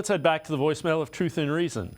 let's head back to the voicemail of Truth and Reason.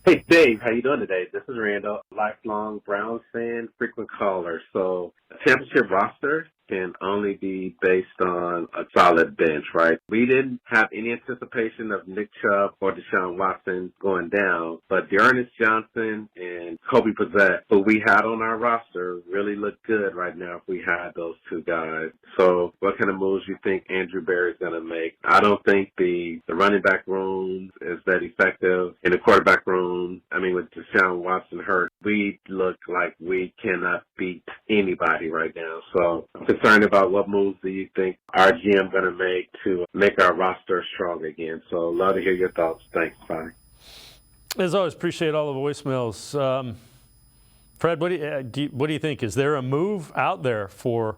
Hey, Dave, how you doing today? This is Randall, lifelong Browns fan, frequent caller. So a championship roster can only be based on a solid bench, right? We didn't have any anticipation of Nick Chubb or Deshaun Watson going down, but Dearness Johnson and Kobe Brissett, who we had on our roster, really look good right now if we had those two guys. So what kind of moves you think Andrew Berry's going to make? I don't think the running back room is that effective. In the quarterback room, I mean, with Deshaun Watson hurt, we look like we cannot beat anybody right now. So I'm concerned about what moves do you think our GM going to make to make our roster strong again. So love to hear your thoughts. Thanks. Bye. As always, appreciate all the voicemails. Fred, what do you think? Is there a move out there for,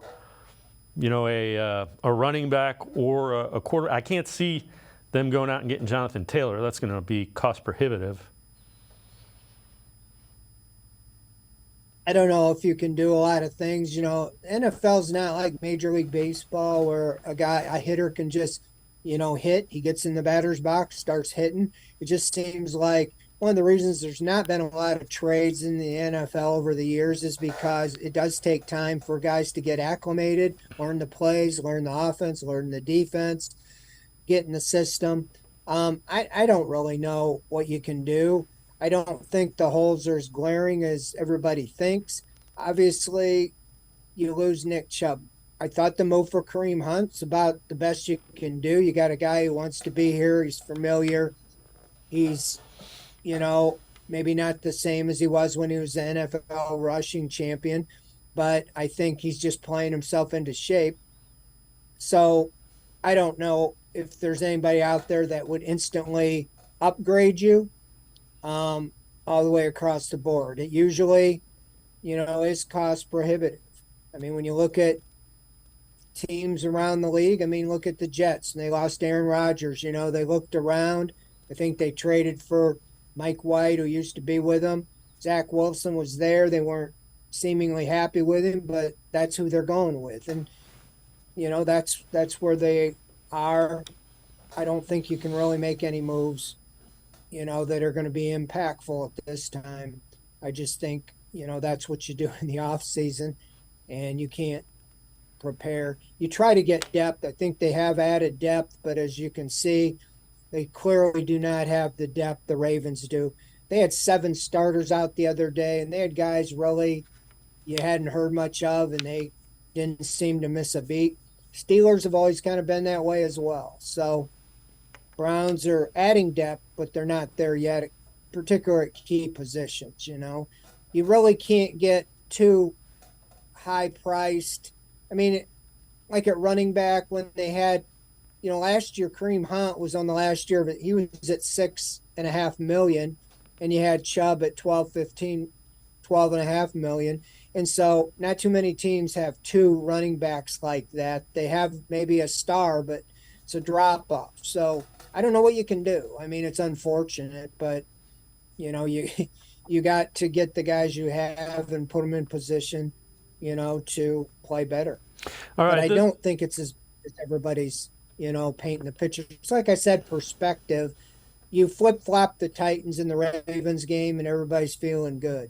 a running back or a quarter? I can't see them going out and getting Jonathan Taylor. That's going to be cost prohibitive. I don't know if you can do a lot of things. NFL's not like Major League Baseball where a hitter can just, hit. He gets in the batter's box, starts hitting. It just seems like one of the reasons there's not been a lot of trades in the NFL over the years is because it does take time for guys to get acclimated, learn the plays, learn the offense, learn the defense, get in the system. I don't really know what you can do. I don't think the holes are as glaring as everybody thinks. Obviously, you lose Nick Chubb. I thought the move for Kareem Hunt's about the best you can do. You got a guy who wants to be here. He's familiar. He's, maybe not the same as he was when he was the NFL rushing champion, but I think he's just playing himself into shape. So I don't know if there's anybody out there that would instantly upgrade you. All the way across the board. It usually, is cost prohibitive. I mean, when you look at teams around the league, look at the Jets, and they lost Aaron Rodgers. They looked around. I think they traded for Mike White, who used to be with them. Zach Wilson was there. They weren't seemingly happy with him, but that's who they're going with. And, that's where they are. I don't think you can really make any moves that are going to be impactful at this time. I just think, that's what you do in the off season, and you can't prepare. You try to get depth. I think they have added depth, but as you can see, they clearly do not have the depth the Ravens do. They had 7 starters out the other day, and they had guys really you hadn't heard much of, and they didn't seem to miss a beat. Steelers have always kind of been that way as well. So Browns are adding depth, but they're not there yet, particularly at key positions, You really can't get too high-priced. Like at running back when they had, last year Kareem Hunt was on the last year, but he was at $6.5 million, and you had Chubb at $12.5 million. And so not too many teams have 2 running backs like that. They have maybe a star, but it's a drop-off. So I don't know what you can do. It's unfortunate, but, you got to get the guys you have and put them in position, to play better. All right. But I don't think it's as everybody's, painting the picture. It's like I said, perspective. You flip-flop the Titans in the Ravens game, and everybody's feeling good.